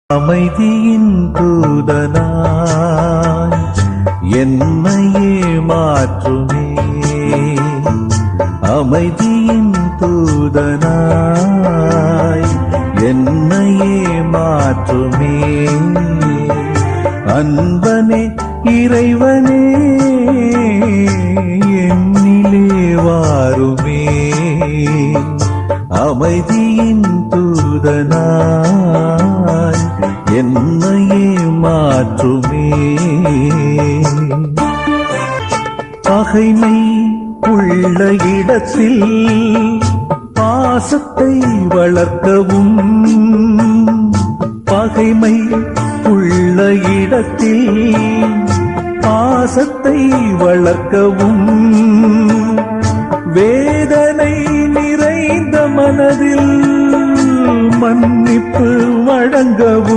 அமைதியின் தூதனாய் என்னையே மாற்றுமே. அமைதியின் தூதனாய் என்னையே மாற்றுமே. அன்பனே இறைவனே என்னிலே வாருமே. அமைதியின் தூதனாய் என்னையே மாற்றுமே. பகைமை உள்ள இடத்தில் பாசத்தை வளர்க்கவும், பகைமை உள்ள இடத்தில் பாசத்தை வளர்க்கவும், வேதனை நிறைந்த மனதில் மன்னிப்பு வழங்கவும்